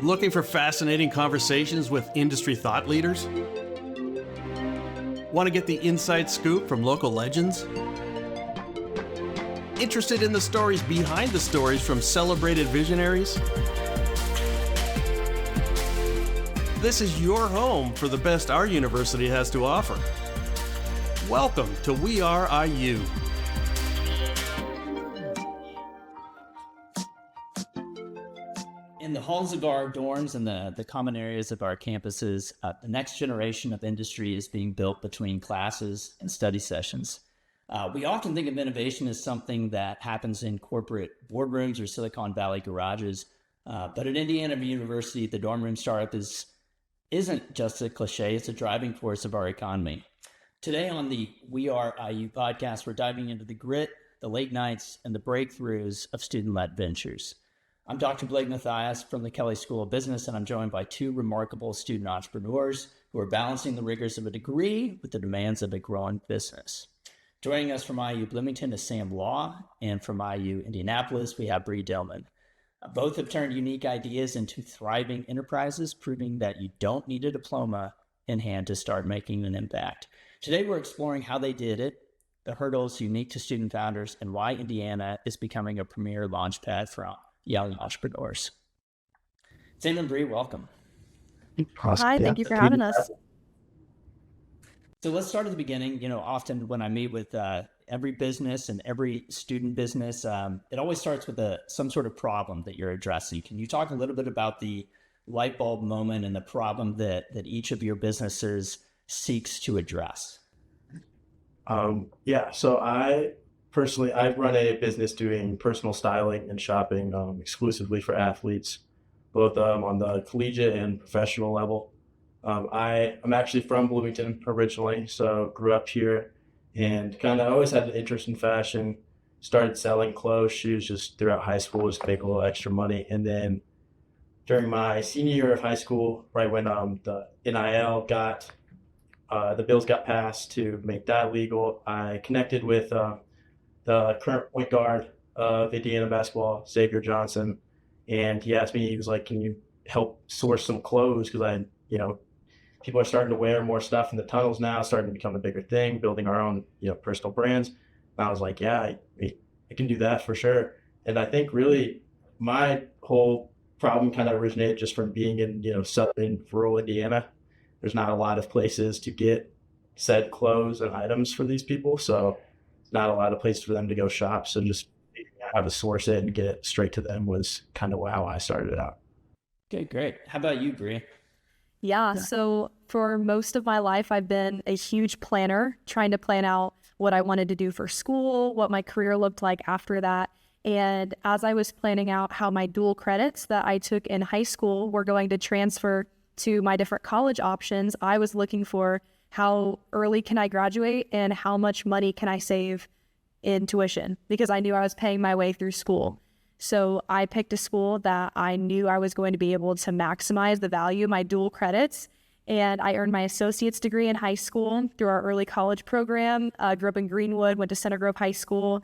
Looking for fascinating conversations with industry thought leaders? Want to get the inside scoop from local legends? Interested in the stories behind the stories from celebrated visionaries? This is your home for the best our university has to offer. Welcome to We Are IU. In the halls of our dorms and the common areas of our campuses, the next generation of industry is being built between classes and study sessions. We often think of innovation as something that happens in corporate boardrooms or Silicon Valley garages, but at Indiana University, the dorm room startup isn't just a cliche, it's a driving force of our economy. Today on the We Are IU podcast, we're diving into the grit, the late nights, and the breakthroughs of student-led ventures. I'm Dr. Blake Mathias from the Kelley School of Business, and I'm joined by two remarkable student entrepreneurs who are balancing the rigors of a degree with the demands of a growing business. Joining us from IU Bloomington is Sam Law, and from IU Indianapolis, we have Bree Dillman. Both have turned unique ideas into thriving enterprises, proving that you don't need a diploma in hand to start making an impact. Today, we're exploring how they did it, the hurdles unique to student founders, and why Indiana is becoming a premier launchpad for young entrepreneurs. Sam and Bree, welcome. Hi, thank you for having us. So let's start at the beginning. You know, often when I meet with every business and every student business, it always starts with some sort of problem that you're addressing. Can you talk a little bit about the light bulb moment and the problem that each of your businesses seeks to address? So I run a business doing personal styling and shopping exclusively for athletes, both on the collegiate and professional level. I'm actually from Bloomington originally, so grew up here and kind of always had an interest in fashion. Started selling clothes, shoes just throughout high school just to make a little extra money. And then during my senior year of high school, right when the NIL the bills got passed to make that legal, I connected with the current point guard of Indiana basketball, Xavier Johnson, and he asked me, he was like, can you help source some clothes? Because people are starting to wear more stuff in the tunnels now, starting to become a bigger thing, building our own, personal brands. And I was like, yeah, I can do that for sure. And I think really my whole problem kind of originated just from being in, southern rural Indiana. There's not a lot of places to get said clothes and items for these people. So not a lot of places for them to go shop. So just how to source it and get it straight to them was kind of how I started out. Okay, great. How about you, Bree? Yeah, so for most of my life, I've been a huge planner, trying to plan out what I wanted to do for school, what my career looked like after that. And as I was planning out how my dual credits that I took in high school were going to transfer to my different college options, I was looking for how early can I graduate and how much money can I save in tuition, because I knew I was paying my way through school. So I picked a school that I knew I was going to be able to maximize the value of my dual credits. And I earned my associate's degree in high school through our early college program. Grew up in Greenwood, went to Center Grove High School,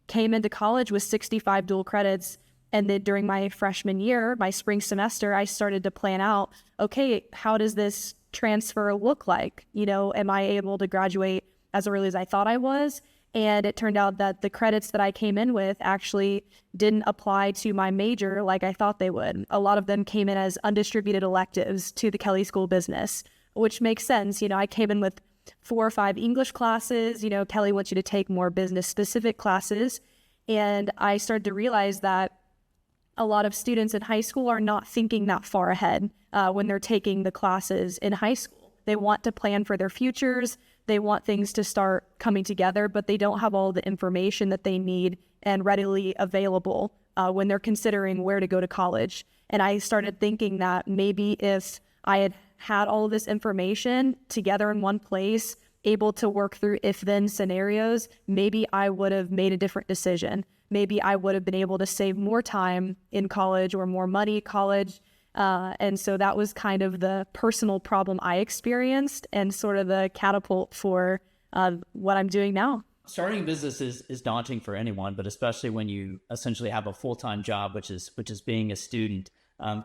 came into college with 65 dual credits. And then during my freshman year, my spring semester, I started to plan out, okay, how does this transfer look like? Am I able to graduate as early as I thought I was? And it turned out that the credits that I came in with actually didn't apply to my major like I thought they would. A lot of them came in as undistributed electives to the Kelley School of Business, which makes sense. I came in with 4 or 5 English classes. Kelley wants you to take more business-specific classes. And I started to realize that a lot of students in high school are not thinking that far ahead when they're taking the classes in high school. They want to plan for their futures. They want things to start coming together, but they don't have all the information that they need and readily available when they're considering where to go to college. And I started thinking that maybe if I had all of this information together in one place, able to work through if-then scenarios, maybe I would have made a different decision. Maybe I would have been able to save more time in college or more money at college. And so that was kind of the personal problem I experienced and sort of the catapult for what I'm doing now. Starting a business is daunting for anyone, but especially when you essentially have a full-time job, which is being a student.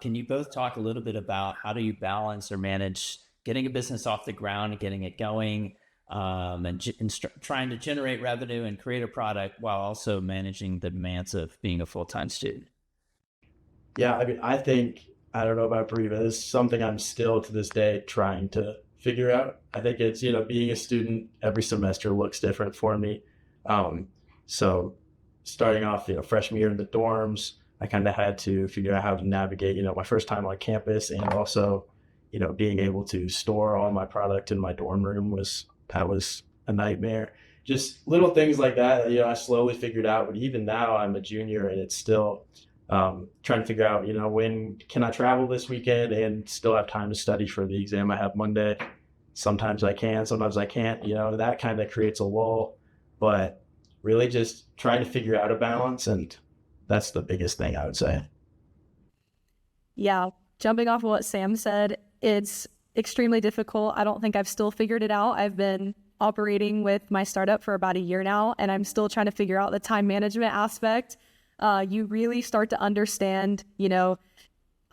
Can you both talk a little bit about how do you balance or manage getting a business off the ground and getting it going, trying to generate revenue and create a product while also managing the demands of being a full-time student? Yeah, I mean, I think, I don't know about Bree, but it's something I'm still to this day trying to figure out. I think it's, being a student every semester looks different for me. So starting off, freshman year in the dorms, I kind of had to figure out how to navigate, my first time on campus, and also, being able to store all my product in my dorm room was a nightmare. Just little things like that, I slowly figured out. But even now, I'm a junior, and it's still trying to figure out, when can I travel this weekend and still have time to study for the exam I have Monday. Sometimes I can, sometimes I can't. That kind of creates a lull. But really, just trying to figure out a balance, and that's the biggest thing I would say. Yeah, jumping off of what Sam said, it's extremely difficult. I don't think I've still figured it out. I've been operating with my startup for about a year now, and I'm still trying to figure out the time management aspect. You really start to understand,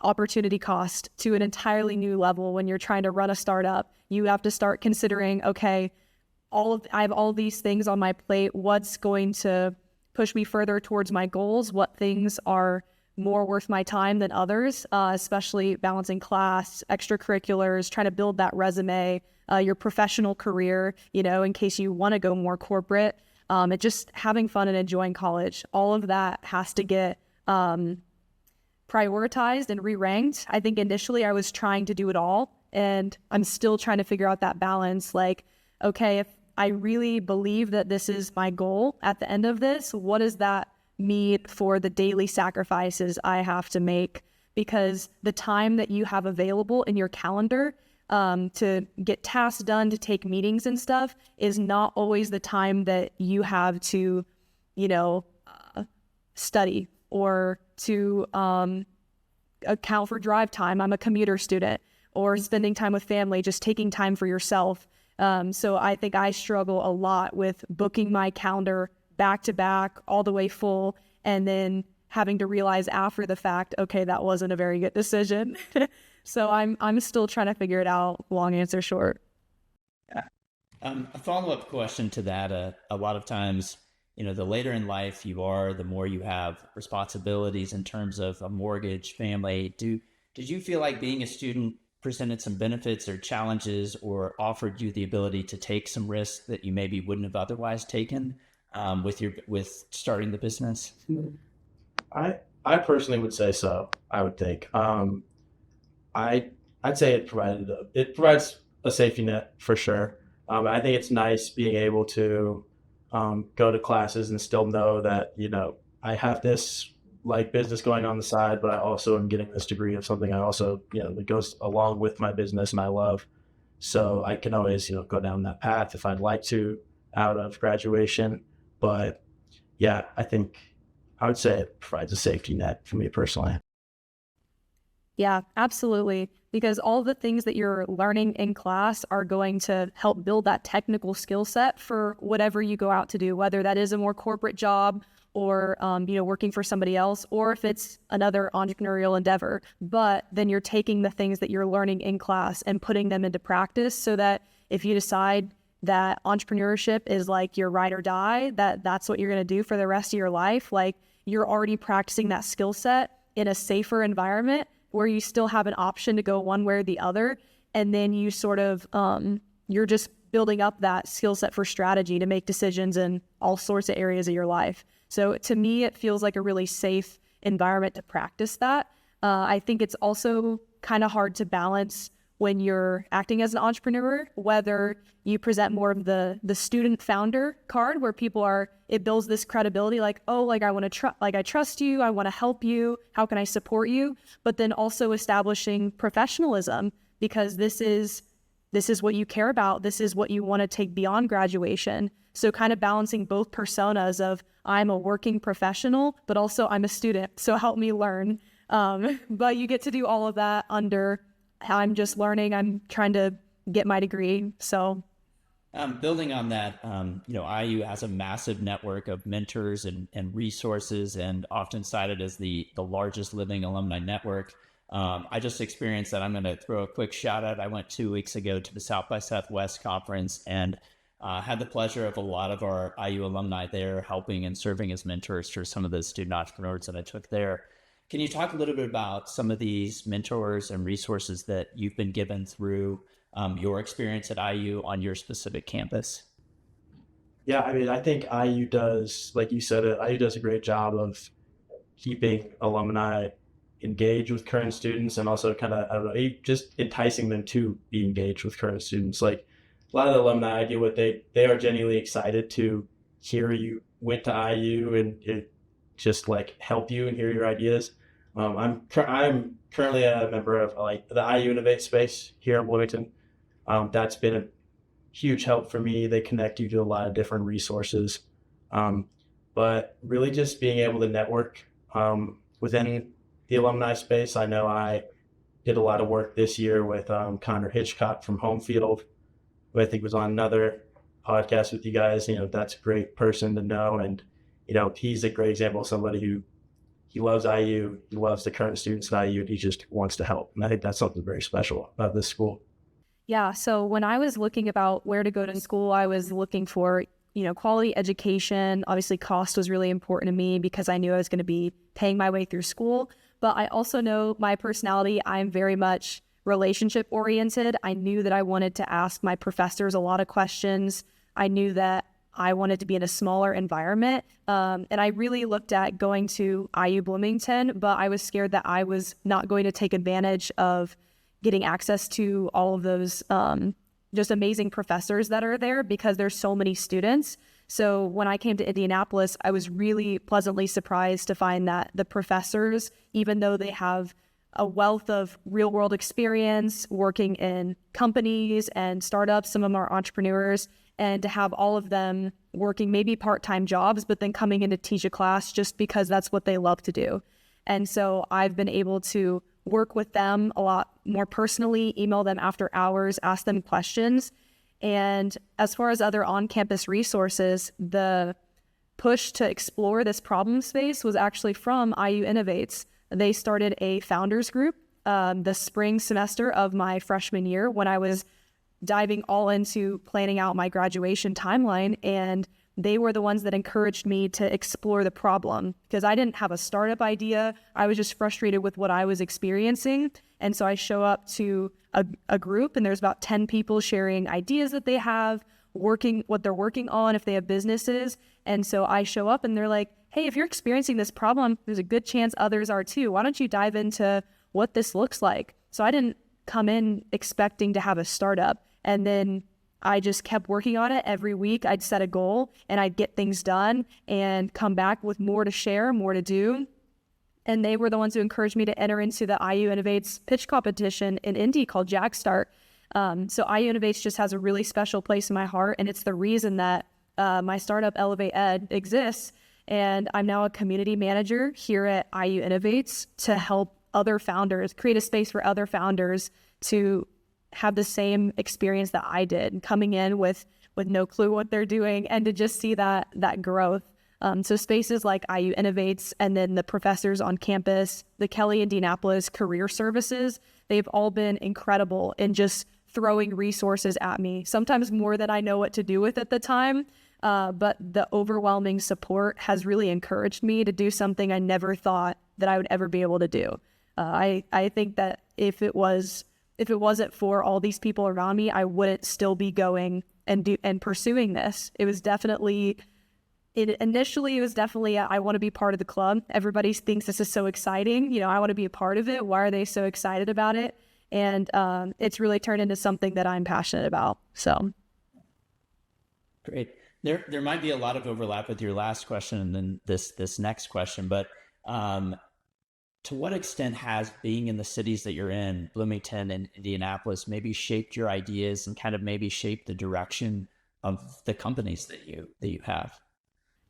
opportunity cost to an entirely new level when you're trying to run a startup. You have to start considering, okay, I have all these things on my plate. What's going to push me further towards my goals? What things are more worth my time than others, especially balancing class, extracurriculars, trying to build that resume, your professional career, in case you want to go more corporate. And just having fun and enjoying college. All of that has to get prioritized and re-ranked. I think initially I was trying to do it all, and I'm still trying to figure out that balance. Like, okay, if I really believe that this is my goal at the end of this, what does that mean for the daily sacrifices I have to make? Because the time that you have available in your calendar to get tasks done, to take meetings and stuff, is not always the time that you have to, study or to account for drive time. I'm a commuter student, or spending time with family, just taking time for yourself. So I think I struggle a lot with booking my calendar back to back, all the way full, and then having to realize after the fact, okay, that wasn't a very good decision. So I'm still trying to figure it out. Long answer short. A follow-up question to that, a lot of times, the later in life you are, the more you have responsibilities in terms of a mortgage, family. Did you feel like being a student presented some benefits or challenges, or offered you the ability to take some risks that you maybe wouldn't have otherwise taken with starting the business? I personally would say so. I would think. I'd say it provides a safety net for sure. I think it's nice being able to go to classes and still know that, I have this business going on the side, but I also am getting this degree of something I also, that goes along with my business and I love. So I can always, go down that path if I'd like to out of graduation. But yeah, I think I would say it provides a safety net for me personally. Yeah, absolutely. Because all the things that you're learning in class are going to help build that technical skill set for whatever you go out to do, whether that is a more corporate job or, working for somebody else, or if it's another entrepreneurial endeavor. But then you're taking the things that you're learning in class and putting them into practice, so that if you decide that entrepreneurship is like your ride or die, that's what you're going to do for the rest of your life, like you're already practicing that skill set in a safer environment where you still have an option to go one way or the other. And then you sort of, you're just building up that skill set for strategy to make decisions in all sorts of areas of your life. So to me, it feels like a really safe environment to practice that. I think it's also kind of hard to balance when you're acting as an entrepreneur, whether you present more of the student founder card, where it builds this credibility, like, oh, like I want to I trust you, I want to help you, how can I support you? But then also establishing professionalism, because this is what you care about, this is what you want to take beyond graduation. So kind of balancing both personas of I'm a working professional, but also I'm a student, so help me learn. But you get to do all of that under I'm just learning, I'm trying to get my degree. So building on that, IU has a massive network of mentors and resources, and often cited as the largest living alumni network. I just experienced that. I'm going to throw a quick shout out. I went 2 weeks ago to the South by Southwest conference and had the pleasure of a lot of our IU alumni there helping and serving as mentors for some of the student entrepreneurs that I took there. Can you talk a little bit about some of these mentors and resources that you've been given through your experience at IU on your specific campus? Yeah, I mean, I think IU does, like you said, IU does a great job of keeping alumni engaged with current students and also kind of, I don't know, just enticing them to be engaged with current students. Like a lot of the alumni I deal with, they are genuinely excited to hear you went to IU and it just like help you and hear your ideas. I'm currently a member of like the IU Innovate space here in Bloomington. That's been a huge help for me. They connect you to a lot of different resources, but really just being able to network within the alumni space. I know I did a lot of work this year with Connor Hitchcock from Home Field, who I think was on another podcast with you guys. You know, that's a great person to know, and you know, he's a great example of somebody who he loves IU, he loves the current students at IU, and he just wants to help. And I think that's something very special about this school. Yeah, so when I was looking about where to go to school, I was looking for, quality education. Obviously, cost was really important to me because I knew I was going to be paying my way through school. But I also know my personality, I'm very much relationship oriented. I knew that I wanted to ask my professors a lot of questions. I knew that I wanted to be in a smaller environment. And I really looked at going to IU Bloomington, but I was scared that I was not going to take advantage of getting access to all of those just amazing professors that are there because there's so many students. So when I came to Indianapolis, I was really pleasantly surprised to find that the professors, even though they have a wealth of real world experience working in companies and startups, some of them are entrepreneurs, and to have all of them working maybe part-time jobs, but then coming in to teach a class just because that's what they love to do. And so I've been able to work with them a lot more personally, email them after hours, ask them questions. And as far as other on-campus resources, the push to explore this problem space was actually from IU Innovates. They started a founders group the spring semester of my freshman year when I was diving all into planning out my graduation timeline. And they were the ones that encouraged me to explore the problem because I didn't have a startup idea. I was just frustrated with what I was experiencing. And so I show up to a group and there's about 10 people sharing ideas that they have, what they're working on, if they have businesses. And so I show up and they're like, hey, if you're experiencing this problem, there's a good chance others are too. Why don't you dive into what this looks like? So I didn't come in expecting to have a startup. And then I just kept working on it every week. I'd set a goal and I'd get things done and come back with more to share, more to do. And they were the ones who encouraged me to enter into the IU Innovates pitch competition in Indy called Jackstart. So IU Innovates just has a really special place in my heart. And it's the reason that my startup Elevate Ed exists. And I'm now a community manager here at IU Innovates to help other founders, create a space for other founders to have the same experience that I did, coming in with no clue what they're doing and to just see that growth. So spaces like IU Innovates and then the professors on campus, the Kelly Indianapolis Career Services, they've all been incredible in just throwing resources at me, sometimes more than I know what to do with at the time. But the overwhelming support has really encouraged me to do something I never thought that I would ever be able to do. I think that if it wasn't for all these people around me, I wouldn't still be going and pursuing this. Initially, it was definitely I want to be part of the club. Everybody thinks this is so exciting. I want to be a part of it. Why are they so excited about it? And it's really turned into something that I'm passionate about. So great. There might be a lot of overlap with your last question and then this next question, but to what extent has being in the cities that you're in, Bloomington and Indianapolis, maybe shaped your ideas and kind of maybe shaped the direction of the companies that you have?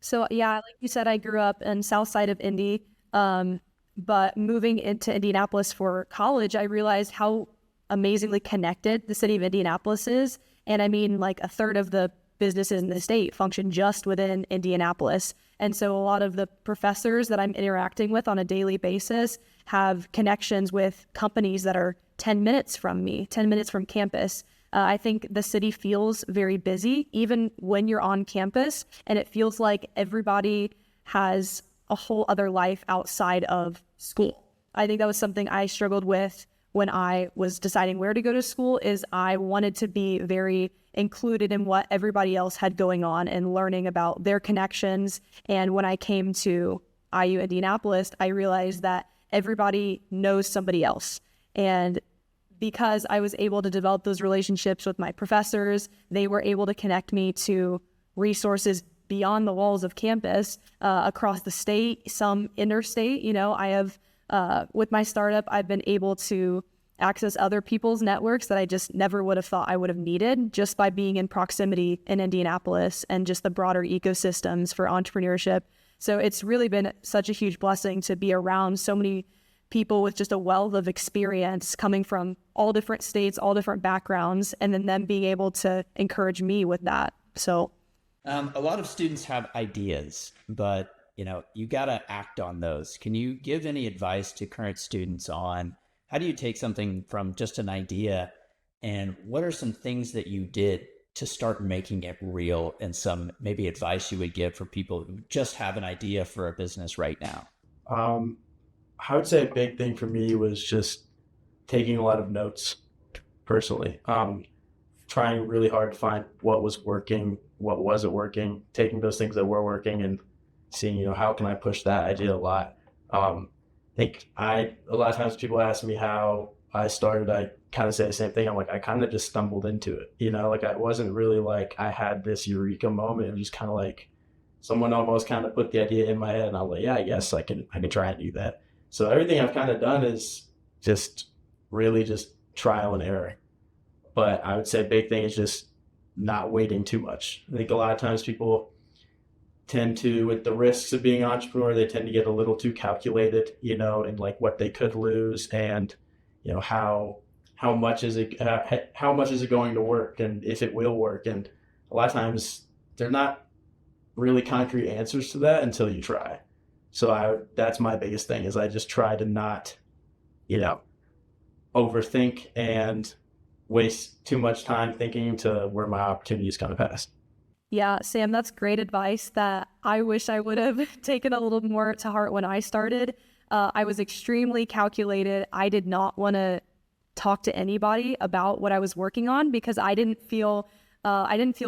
So yeah, like you said, I grew up in south side of Indy, but moving into Indianapolis for college, I realized how amazingly connected the city of Indianapolis is. And I mean, like a third of the businesses in the state function just within Indianapolis. And so a lot of the professors that I'm interacting with on a daily basis have connections with companies that are 10 minutes from me, 10 minutes from campus. I think the city feels very busy, even when you're on campus, and it feels like everybody has a whole other life outside of school. I think that was something I struggled with when I was deciding where to go to school, is I wanted to be very included in what everybody else had going on and learning about their connections. And when I came to IU Indianapolis, I realized that everybody knows somebody else. And because I was able to develop those relationships with my professors, they were able to connect me to resources beyond the walls of campus, across the state, some interstate. I have, with my startup, I've been able to access other people's networks that I just never would have thought I would have needed, just by being in proximity in Indianapolis and just the broader ecosystems for entrepreneurship. So it's really been such a huge blessing to be around so many people with just a wealth of experience coming from all different states, all different backgrounds, and then them being able to encourage me with that. So a lot of students have ideas, but you got to act on those. Can you give any advice to current students on how do you take something from just an idea, and what are some things that you did to start making it real, and some maybe advice you would give for people who just have an idea for a business right now? I would say a big thing for me was just taking a lot of notes personally, trying really hard to find what was working, what wasn't working, taking those things that were working and seeing, how can I push that idea a lot. I think a lot of times people ask me how I started, I kind of say the same thing. I'm like, I kind of just stumbled into it, like I wasn't really like, I had this eureka moment. It was just kind of like someone almost kind of put the idea in my head and I was like, yeah, I guess I can try and do that. So everything I've kind of done is just really just trial and error. But I would say a big thing is just not waiting too much. I think a lot of times people tend to, with the risks of being an entrepreneur, they tend to get a little too calculated, and like what they could lose and, how much is it going to work and if it will work. And a lot of times they're not really concrete answers to that until you try. So that's my biggest thing, is I just try to not, overthink and waste too much time thinking to where my opportunities come past. Yeah, Sam, that's great advice that I wish I would have taken a little more to heart when I started. I was extremely calculated. I did not want to talk to anybody about what I was working on because I didn't feel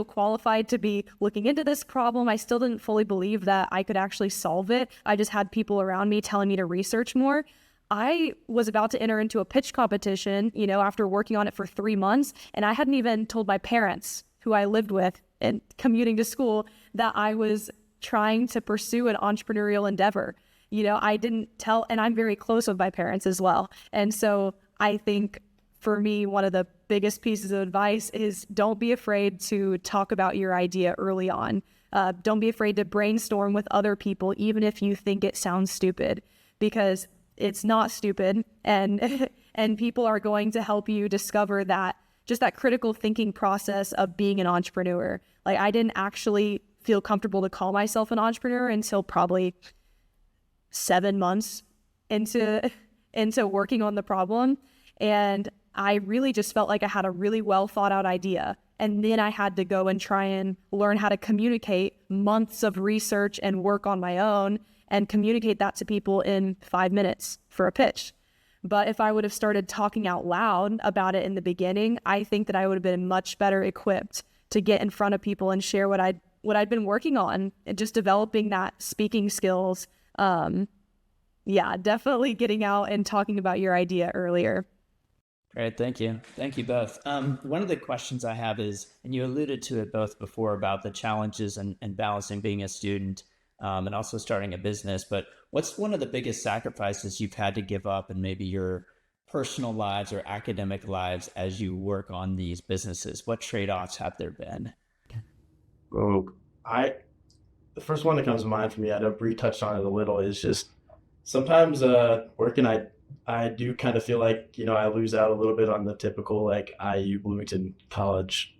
qualified to be looking into this problem. I still didn't fully believe that I could actually solve it. I just had people around me telling me to research more. I was about to enter into a pitch competition, after working on it for 3 months, and I hadn't even told my parents, who I lived with and commuting to school, that I was trying to pursue an entrepreneurial endeavor. I didn't tell, and I'm very close with my parents as well. And so I think for me, one of the biggest pieces of advice is don't be afraid to talk about your idea early on. Don't be afraid to brainstorm with other people, even if you think it sounds stupid, because it's not stupid. And people are going to help you discover that, just that critical thinking process of being an entrepreneur. Like, I didn't actually feel comfortable to call myself an entrepreneur until probably 7 months into working on the problem. And I really just felt like I had a really well thought out idea. And then I had to go and try and learn how to communicate months of research and work on my own and communicate that to people in 5 minutes for a pitch. But if I would have started talking out loud about it in the beginning, I think that I would have been much better equipped to get in front of people and share what I'd been working on, and just developing that speaking skills. Definitely getting out and talking about your idea earlier. Great. Thank you. Thank you both. One of the questions I have is, and you alluded to it both before, about the challenges and balancing being a student and also starting a business, but what's one of the biggest sacrifices you've had to give up in maybe your personal lives or academic lives as you work on these businesses? What trade-offs have there been? Oh, the first one that comes to mind for me, I know Bree touched on it a little, is just sometimes working, I do kind of feel like, I lose out a little bit on the typical like IU Bloomington College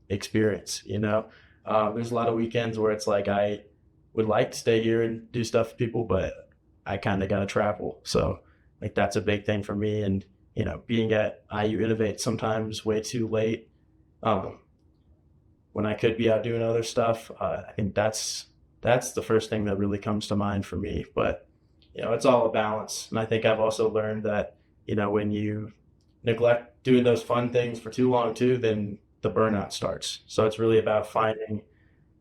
experience, There's a lot of weekends where it's like I would like to stay here and do stuff with people, but I kind of got to travel. So like that's a big thing for me. And, being at IU Innovate sometimes way too late, when I could be out doing other stuff, I think that's the first thing that really comes to mind for me. But, it's all a balance. And I think I've also learned that, when you neglect doing those fun things for too long too, then the burnout starts. So it's really about finding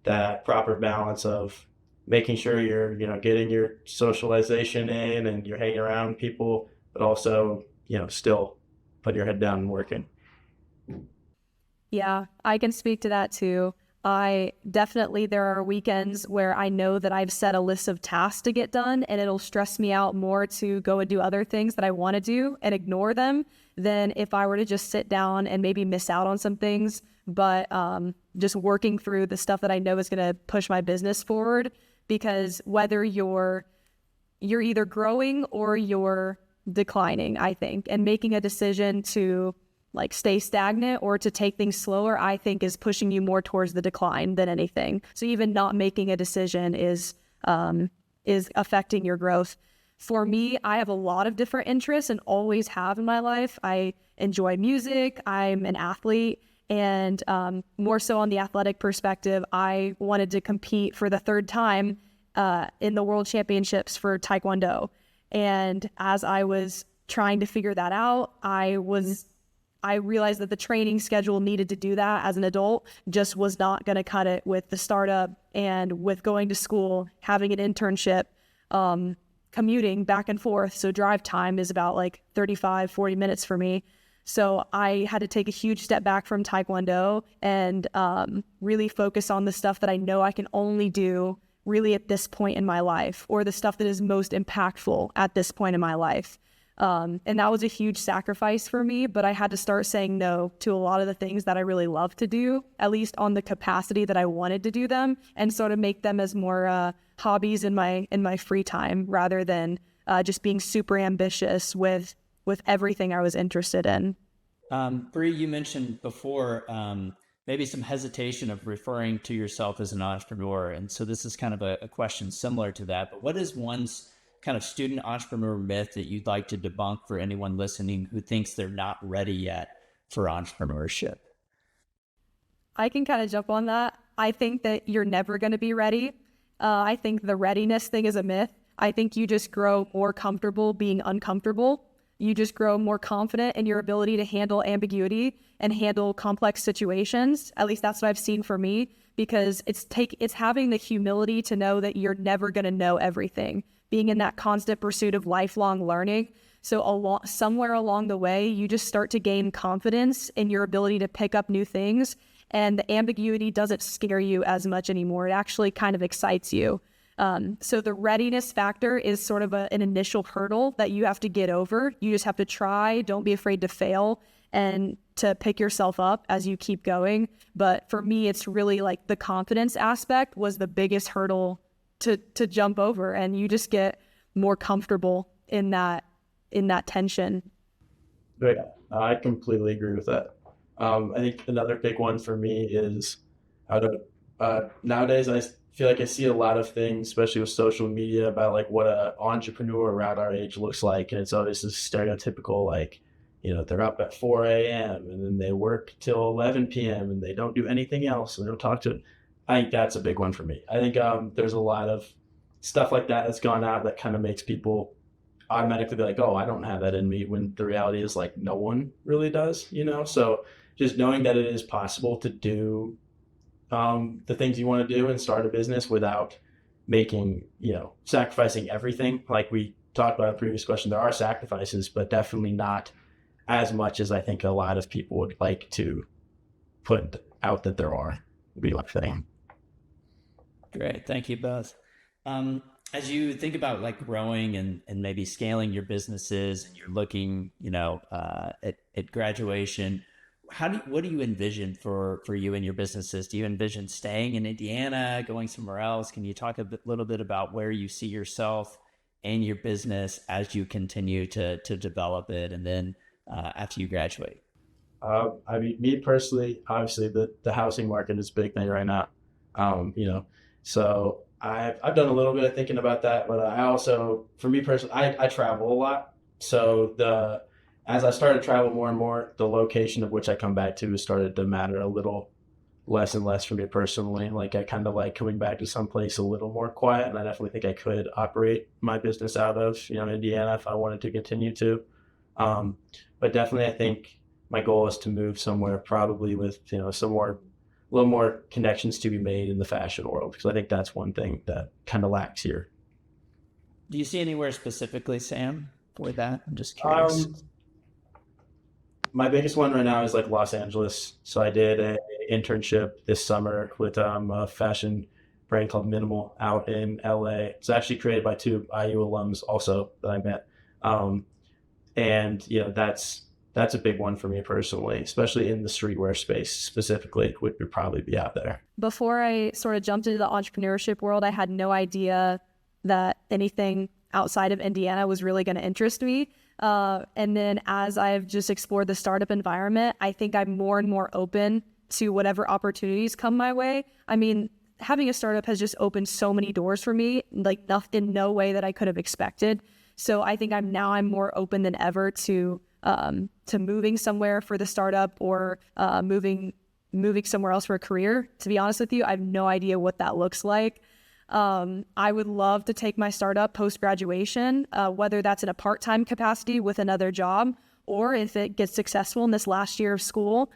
that proper balance of making sure you're, getting your socialization in and you're hanging around people, but also, still put your head down and working. Yeah, I can speak to that too. There are weekends where I know that I've set a list of tasks to get done, and it'll stress me out more to go and do other things that I want to do and ignore them than if I were to just sit down and maybe miss out on some things. But just working through the stuff that I know is going to push my business forward, because whether you're either growing or you're declining, I think, and making a decision to like stay stagnant or to take things slower, I think is pushing you more towards the decline than anything. So even not making a decision is affecting your growth. For me, I have a lot of different interests and always have in my life. I enjoy music. I'm an athlete. And more so on the athletic perspective, I wanted to compete for the third time in the World Championships for Taekwondo. And as I was trying to figure that out, I realized that the training schedule needed to do that as an adult just was not going to cut it with the startup and with going to school, having an internship, commuting back and forth. So drive time is about like 35, 40 minutes for me. So I had to take a huge step back from Taekwondo and really focus on the stuff that I know I can only do really at this point in my life, or the stuff that is most impactful at this point in my life. And that was a huge sacrifice for me, but I had to start saying no to a lot of the things that I really love to do, at least on the capacity that I wanted to do them, and sort of make them as more hobbies in my free time rather than just being super ambitious with everything I was interested in. Bree, you mentioned before maybe some hesitation of referring to yourself as an entrepreneur. And so this is kind of a question similar to that, but what is one's kind of student entrepreneur myth that you'd like to debunk for anyone listening who thinks they're not ready yet for entrepreneurship? I can kind of jump on that. I think that you're never going to be ready. I think the readiness thing is a myth. I think you just grow more comfortable being uncomfortable. You just grow more confident in your ability to handle ambiguity and handle complex situations. At least that's what I've seen for me, because it's having the humility to know that you're never going to know everything, being in that constant pursuit of lifelong learning. So somewhere along the way, you just start to gain confidence in your ability to pick up new things, and the ambiguity doesn't scare you as much anymore. It actually kind of excites you. So the readiness factor is sort of an initial hurdle that you have to get over. You just have to try, don't be afraid to fail, and to pick yourself up as you keep going. But for me, it's really like the confidence aspect was the biggest hurdle to jump over, and you just get more comfortable in that tension. Right. I completely agree with that. I think another big one for me is nowadays I feel like I see a lot of things, especially with social media, about like what an entrepreneur around our age looks like. And it's always this stereotypical, like, they're up at 4 a.m. and then they work till 11 p.m. and they don't do anything else and they don't talk to. I think that's a big one for me. I think there's a lot of stuff like that that's gone out that kind of makes people automatically be like, oh, I don't have that in me, when the reality is like no one really does, So just knowing that it is possible to do the things you want to do and start a business without making, sacrificing everything. Like we talked about in the previous question, there are sacrifices, but definitely not as much as I think a lot of people would like to put out that there are. Be like saying. Great. Thank you both. As you think about like growing and maybe scaling your businesses, and you're looking, at graduation, what do you envision for you and your businesses? Do you envision staying in Indiana, going somewhere else? Can you talk little bit about where you see yourself and your business as you continue to develop it, and then after you graduate? I mean, me personally, obviously the housing market is a big thing right now. So I've done a little bit of thinking about that, but I also, for me personally, I travel a lot. So as I started to travel more and more, the location of which I come back to has started to matter a little less and less for me personally. Like I kind of like coming back to someplace a little more quiet, and I definitely think I could operate my business out of, Indiana if I wanted to continue to. Um, but definitely, I think my goal is to move somewhere probably with some more, a little more connections to be made in the fashion world, because I think that's one thing that kind of lacks here. Do you see anywhere specifically, Sam, for that? I'm just curious. My biggest one right now is like Los Angeles. So I did an internship this summer with a fashion brand called Minimal out in LA. It's actually created by two IU alums also that I met. And that's a big one for me personally, especially in the streetwear space specifically, would probably be out there. Before I sort of jumped into the entrepreneurship world, I had no idea that anything outside of Indiana was really going to interest me. And then as I've just explored the startup environment, I think I'm more and more open to whatever opportunities come my way. I mean, having a startup has just opened so many doors for me, like in no way that I could have expected. So I think I'm more open than ever to moving somewhere for the startup or moving somewhere else for a career. To be honest with you, I have no idea what that looks like. I would love to take my startup post-graduation, whether that's in a part-time capacity with another job, or if it gets successful in this last year of school,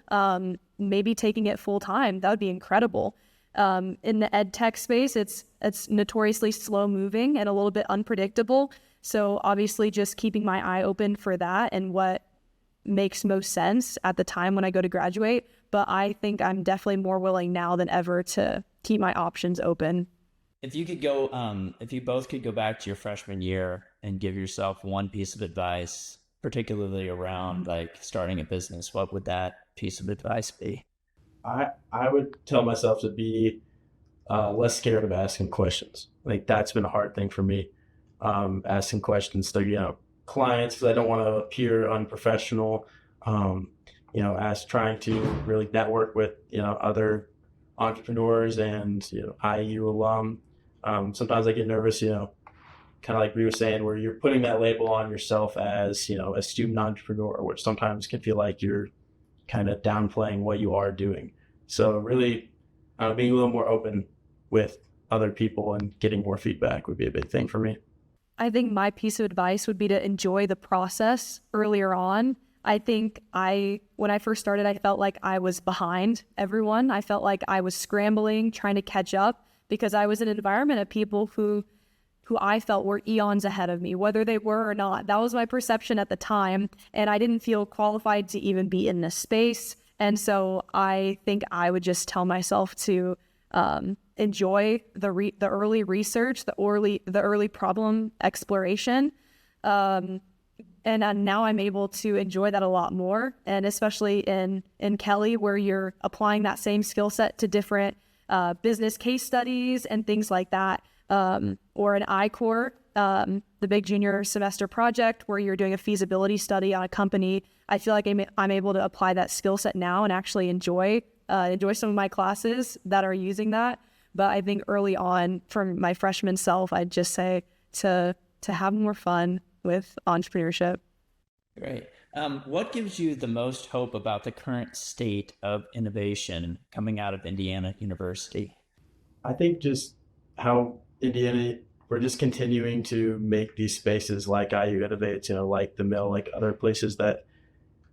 maybe taking it full-time. That would be incredible. In the ed tech space, it's notoriously slow-moving and a little bit unpredictable. So obviously just keeping my eye open for that and what makes most sense at the time when I go to graduate. But I think I'm definitely more willing now than ever to keep my options open. If you could go, if you both could go back to your freshman year and give yourself one piece of advice, particularly around like starting a business, what would that piece of advice be? I would tell myself to be less scared of asking questions. Like that's been a hard thing for me, asking questions to clients, because I don't want to appear unprofessional. As trying to really network with other entrepreneurs and IU alum. Sometimes I get nervous, kind of like we were saying, where you're putting that label on yourself as a student entrepreneur, which sometimes can feel like you're kind of downplaying what you are doing. So really being a little more open with other people and getting more feedback would be a big thing for me. I think my piece of advice would be to enjoy the process earlier on. I think when I first started, I felt like I was behind everyone. I felt like I was scrambling, trying to catch up, because I was in an environment of people who I felt were eons ahead of me, whether they were or not. That was my perception at the time, and I didn't feel qualified to even be in this space. And so I think I would just tell myself to enjoy the early research, the early problem exploration. And now I'm able to enjoy that a lot more. And especially in Kelly, where you're applying that same skill set to different business case studies and things like that. Or an I-Corps, the big junior semester project where you're doing a feasibility study on a company. I feel like I'm able to apply that skill set now and actually enjoy some of my classes that are using that. But I think early on, from my freshman self, I'd just say to have more fun with entrepreneurship. Great. What gives you the most hope about the current state of innovation coming out of Indiana University? I think just how Indiana, we're just continuing to make these spaces like IU Innovates, like the Mill, like other places that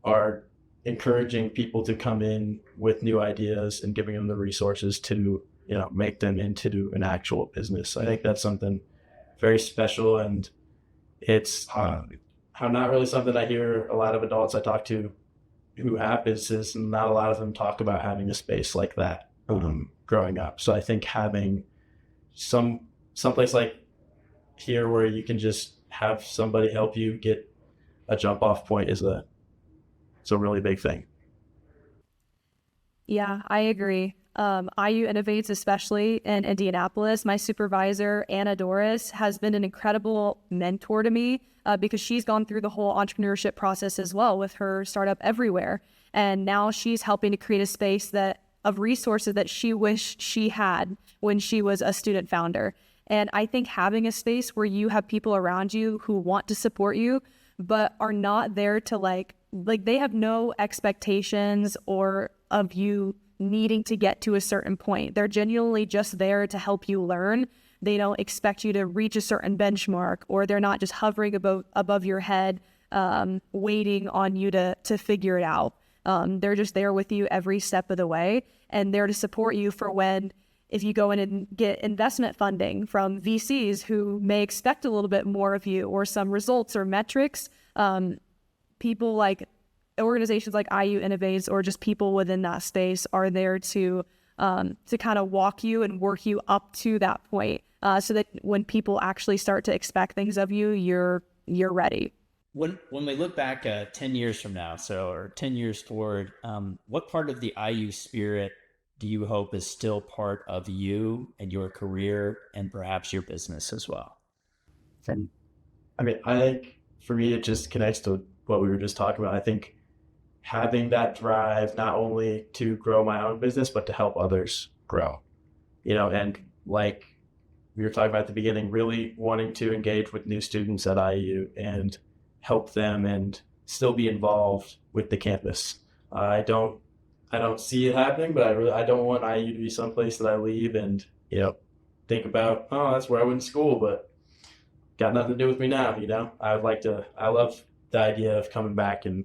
are encouraging people to come in with new ideas and giving them the resources to, make them into an actual business. I think that's something very special, and it's how not really something I hear a lot of adults I talk to who have businesses, and not a lot of them talk about having a space like that growing up. So I think having someplace like here where you can just have somebody help you get a jump off point is a really big thing. Yeah, I agree. IU Innovates, especially in Indianapolis, my supervisor, Anna Doris, has been an incredible mentor to me because she's gone through the whole entrepreneurship process as well with her startup Everywhere. And now she's helping to create a space that resources that she wished she had when she was a student founder. And I think having a space where you have people around you who want to support you, but are not there to like they have no expectations or of you needing to get to a certain point. They're genuinely just there to help you learn. They don't expect you to reach a certain benchmark, or they're not just hovering above your head, waiting on you to figure it out. They're just there with you every step of the way, and there to support you for if you go in and get investment funding from VCs who may expect a little bit more of you or some results or metrics. People like organizations like IU Innovates or just people within that space are there to kind of walk you and work you up to that point, so that when people actually start to expect things of you, you're ready. When we look back 10 years from now, or 10 years forward, what part of the IU spirit do you hope is still part of you and your career and perhaps your business as well? I mean, I think for me, it just connects to what we were just talking about. I think having that drive, not only to grow my own business, but to help others grow, and like we were talking about at the beginning, really wanting to engage with new students at IU and help them and still be involved with the campus. I don't see it happening, but I don't want IU to be someplace that I leave and, think about, oh, that's where I went to school, but got nothing to do with me now, I love the idea of coming back and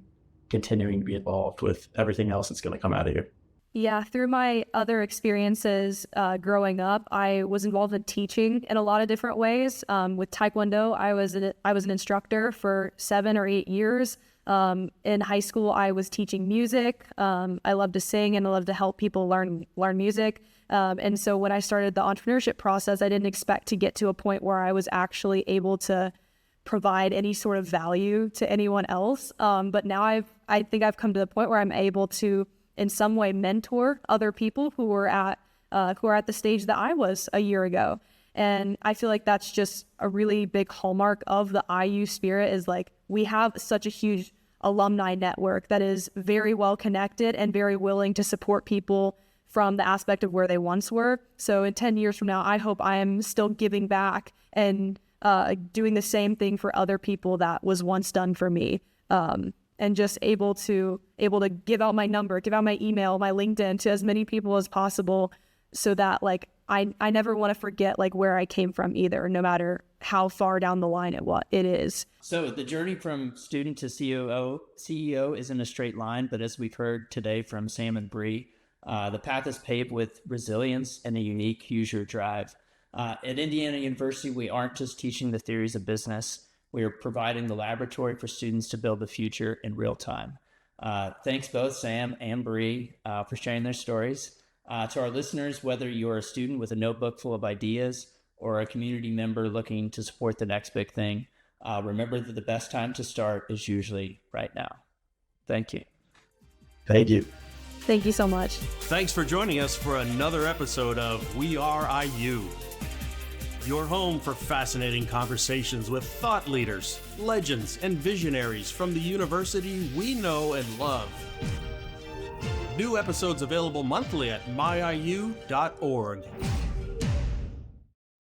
continuing to be involved with everything else that's going to come out of here. Yeah, through my other experiences growing up, I was involved in teaching in a lot of different ways. With Taekwondo, I was an instructor for 7 or 8 years. In high school, I was teaching music. I love to sing and I love to help people learn music. And so when I started the entrepreneurship process, I didn't expect to get to a point where I was actually able to provide any sort of value to anyone else. But now I think I've come to the point where I'm able to, in some way, mentor other people who are at the stage that I was a year ago. And I feel like that's just a really big hallmark of the IU spirit, is like we have such a huge alumni network that is very well connected and very willing to support people from the aspect of where they once were. So in 10 years from now, I hope I am still giving back and doing the same thing for other people that was once done for me. And just able to give out my number, give out my email, my LinkedIn to as many people as possible, so that like I never want to forget like where I came from either, no matter how far down the line it is. So the journey from student to CEO isn't a straight line, but as we've heard today from Sam and Bree, the path is paved with resilience and a unique Hoosier drive. At Indiana University, we aren't just teaching the theories of business. We are providing the laboratory for students to build the future in real time. Thanks both Sam and Bree for sharing their stories. To our listeners, whether you're a student with a notebook full of ideas or a community member looking to support the next big thing, remember that the best time to start is usually right now. Thank you. Thank you. Thank you so much. Thanks for joining us for another episode of We Are IU. Your home for fascinating conversations with thought leaders, legends, and visionaries from the university we know and love. New episodes available monthly at myiu.org.